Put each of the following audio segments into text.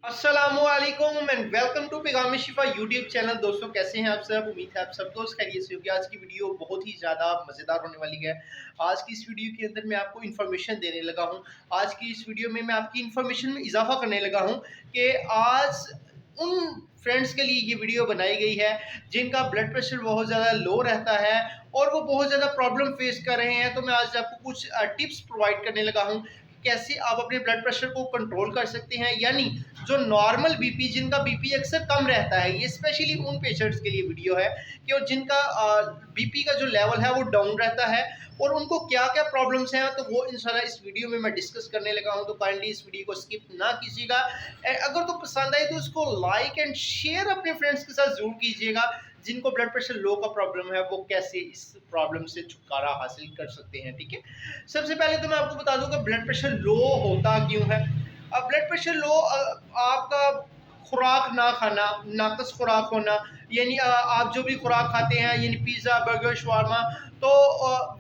अस्सलामुअलैकुम and welcome to पैगाम शिफा YouTube channel. दोस्तों कैसे हैं आप सब? उम्मीद है आप सब दोस्त खैरियत से होंगे। आज की वीडियो बहुत ही ज़्यादा मज़ेदार होने वाली है। आज की इस वीडियो के अंदर मैं आपको इन्फॉर्मेशन देने लगा हूं। आज की इस वीडियो में मैं आपकी इन्फॉर्मेशन में इजाफा करने लगा हूं कि आज उन फ्रेंड्स के लिए ये वीडियो बनाई गई है जिनका ब्लड प्रेशर बहुत ज़्यादा लो रहता है और वो बहुत ज़्यादा प्रॉब्लम फेस कर रहे हैं। तो मैं आज आपको कुछ टिप्स प्रोवाइड करने लगा हूँ कैसे आप अपने ब्लड प्रेशर को कंट्रोल कर सकते हैं, यानी जो नॉर्मल बीपी, जिनका बीपी अक्सर कम रहता है, ये स्पेशली उन पेशेंट्स के लिए वीडियो है कि जिनका बीपी का जो लेवल है वो डाउन रहता है और उनको क्या क्या प्रॉब्लम्स हैं, तो वो इंशाल्लाह इस वीडियो में मैं डिस्कस करने लगा हूं। तो काइंडली इस वीडियो को स्किप ना कीजिएगा। अगर तो पसंद आए तो इसको लाइक एंड शेयर अपने फ्रेंड्स के साथ जरूर कीजिएगा जिनको ब्लड प्रेशर लो का प्रॉब्लम है, वो कैसे इस प्रॉब्लम से छुटकारा हासिल कर सकते हैं। ठीक है, सबसे पहले तो मैं आपको बता दूं कि ब्लड प्रेशर लो होता क्यों है। अब ब्लड प्रेशर लो आपका खुराक ना खाना, नाकस खुराक होना, यानी आप जो भी खुराक खाते हैं, यानी पिज़्ज़ा, बर्गर, शवारमा, तो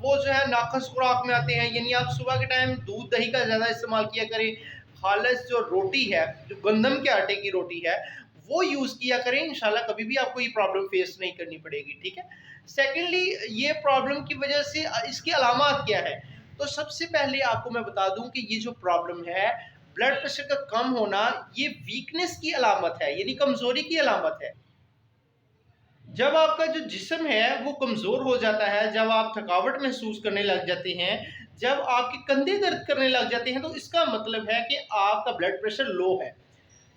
वो जो है नाकस खुराक में आते हैं। यानी आप सुबह के टाइम दूध दही का ज़्यादा इस्तेमाल किया करें। खालिस जो रोटी है, जो गंदम के आटे की रोटी है, वो यूज़ किया करें। इंशाल्लाह कभी भी आपको ये प्रॉब्लम फेस नहीं करनी पड़ेगी। ठीक है, सेकेंडली, ये प्रॉब्लम की वजह से इसकी अलामत क्या है। तो सबसे पहले आपको मैं बता दूं कि ये जो प्रॉब्लम है, ब्लड प्रेशर का कम होना, ये वीकनेस की अलामत है, यानी कमजोरी की अलामत है। जब आपका जो जिस्म है वो कमज़ोर हो जाता है, जब आप थकावट महसूस करने लग जाते हैं, जब आपके कंधे दर्द करने लग जाते हैं, तो इसका मतलब है कि आपका ब्लड प्रेशर लो है।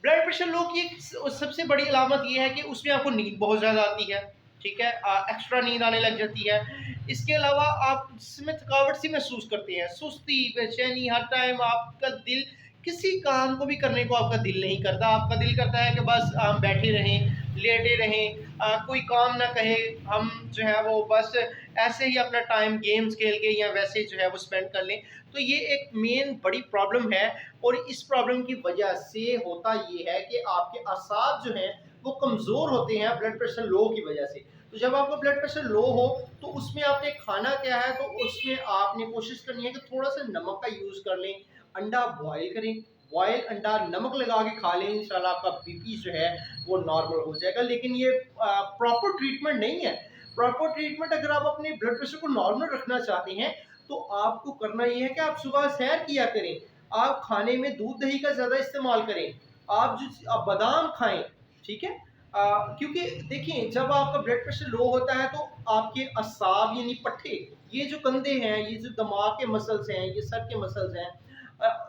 ब्लड प्रेशर लो की एक सबसे बड़ी अलामत ये है कि उसमें आपको नींद बहुत ज़्यादा आती है। ठीक है, एक्स्ट्रा नींद आने लग जाती है। इसके अलावा आप जिसमें थकावट सी महसूस करते हैं, सुस्ती, बेचैनी, हर टाइम आपका दिल, किसी काम को भी करने को आपका दिल नहीं करता। आपका दिल करता है कि बस हम बैठे रहें, लेटे रहें, कोई काम ना कहे, हम जो है वो बस ऐसे ही अपना टाइम गेम्स खेल के या वैसे जो है वो स्पेंड कर लें। तो ये एक मेन बड़ी प्रॉब्लम है और इस प्रॉब्लम की वजह से होता ये है कि आपके असाब जो हैं वो कमज़ोर होते हैं ब्लड प्रेशर लो की वजह से। तो जब आपका ब्लड प्रेशर लो हो तो उसमें आपने खाना क्या है, तो उसमें आपने कोशिश करनी है कि थोड़ा सा नमक का यूज़ कर लें। अंडा बॉयल करें, बॉयल अंडा नमक लगा के खा लें, इंशाल्लाह आपका बीपी जो है वो नॉर्मल हो जाएगा। लेकिन ये प्रॉपर ट्रीटमेंट नहीं है। प्रॉपर ट्रीटमेंट, अगर आप अपने ब्लड प्रेशर को नॉर्मल रखना चाहते हैं तो आपको करना ये है कि आप सुबह सैर किया करें, आप खाने में दूध दही का ज़्यादा इस्तेमाल करें, आप बादाम खाएं। ठीक है, क्योंकि देखिए जब आपका ब्लड प्रेशर लो होता है तो आपके असाब यानी पट्टे, ये जो कंधे हैं, ये जो दिमाग के मसल्स हैं, ये सर के मसल्स हैं,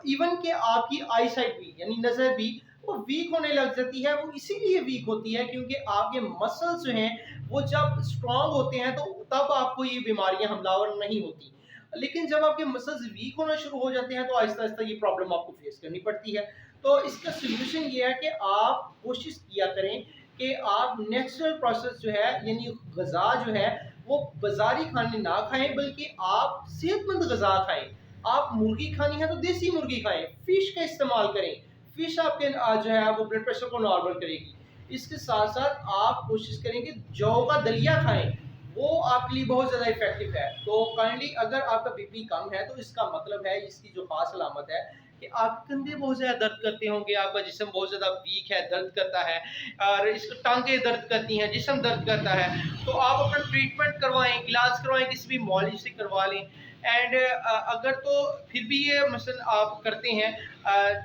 इवन के आपकी आई साइट भी यानी नज़र भी वो वीक होने लग जाती है। वो इसीलिए वीक होती है क्योंकि आपके मसल्स जो हैं वो जब स्ट्रांग होते हैं तो तब आपको ये बीमारियां हमलावर नहीं होती। लेकिन जब आपके मसल्स वीक होना शुरू हो जाते हैं तो आहिस्ता आहिस्ता ये प्रॉब्लम आपको फेस करनी पड़ती है। तो इसका सोल्यूशन ये है कि आप कोशिश किया करें कि आप नेचुरल प्रोसेस जो है, यानी गज़ा जो है वो बाजारी खाने ना खाएं, बल्कि आप सेहतमंद गज़ा खाएं। आप मुर्गी खानी है तो देसी मुर्गी खाएं, फिश का इस्तेमाल करें। फिश आपके जो है वो ब्लड प्रेशर को नॉर्मल करेगी। इसके साथ साथ आप कोशिश करें कि जौ का दलिया खाएं, वो आपके लिए बहुत ज़्यादा इफेक्टिव है। तो काइंडली, अगर आपका बीपी कम है तो इसका मतलब है, इसकी जो खास अलामत है कि आपके कंधे बहुत ज़्यादा दर्द करते होंगे, आपका जिस्म बहुत ज़्यादा वीक है, दर्द करता है, और इसको टांगें दर्द करती हैं, जिस्म दर्द करता है। तो आप अपना ट्रीटमेंट करवाएं, इलाज करवाएं, किसी भी मौलवी से करवा लें। एंड अगर तो फिर भी ये मसलन आप करते हैं,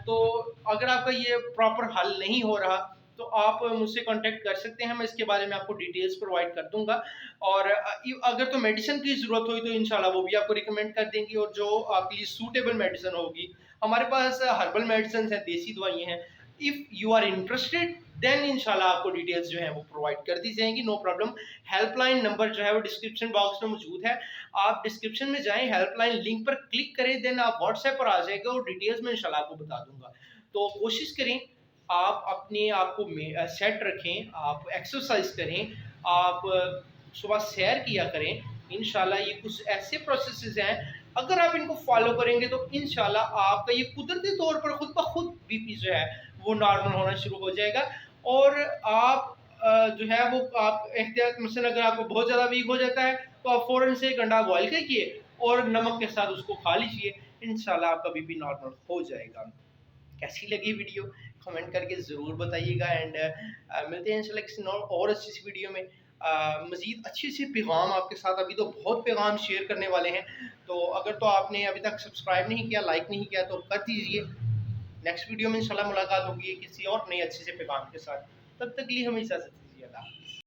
तो अगर आपका ये प्रॉपर हल नहीं हो रहा तो आप मुझसे कांटेक्ट कर सकते हैं। मैं इसके बारे में आपको डिटेल्स प्रोवाइड कर दूंगा। और अगर तो मेडिसिन की ज़रूरत हुई तो इंशाल्लाह वो भी आपको रिकमेंड कर देंगे, और जो आपके लिए सूटेबल मेडिसिन होगी। हमारे पास हर्बल मेडिसिन हैं, देसी दवाइयाँ हैं। If you are interested then इंशाल्लाह आपको डिटेल्स जो है वो प्रोवाइड कर दी जाएंगी, नो प्रॉब्लम। हेल्पलाइन नंबर जो है वो डिस्क्रिप्शन बॉक्स में मौजूद है। आप डिस्क्रिप्शन में जाएं, हेल्पलाइन लिंक पर क्लिक करें, देन आप व्हाट्सएप पर आ जाएगा और डिटेल्स में इंशाल्लाह आपको बता दूंगा। तो कोशिश करें आप अपने आप को सेट रखें, आप एक्सरसाइज करें, आप सुबह सैर किया करें। इंशाल्लाह ये कुछ ऐसे प्रोसेसेस हैं, अगर आप इनको फॉलो करेंगे तो इंशाल्लाह आपका ये कुदरती तौर पर खुद ब खुद बीपी जो है वो नॉर्मल होना शुरू हो जाएगा। और आप जो है वो आप एहतियात, मसलन अगर आपको बहुत ज़्यादा वीक हो जाता है तो आप फ़ौरन से एक अंडा बॉयल कीजिए और नमक के साथ उसको खा लीजिए, इंशाल्लाह आपका बीपी नॉर्मल हो जाएगा। कैसी लगी वीडियो? कमेंट करके ज़रूर बताइएगा। एंड मिलते हैं इंशाल्लाह किसी और अच्छी सी वीडियो में। मज़ीद अच्छे से पैगाम आपके साथ, अभी तो बहुत पैगाम शेयर करने वाले हैं। तो अगर तो आपने अभी तक सब्सक्राइब नहीं किया, लाइक नहीं किया, तो कर दीजिए। नेक्स्ट वीडियो में इंशाल्लाह मुलाकात होगी किसी और नए अच्छे से पैगाम के साथ। तब तक के लिए हमें इजाज़त दीजिए।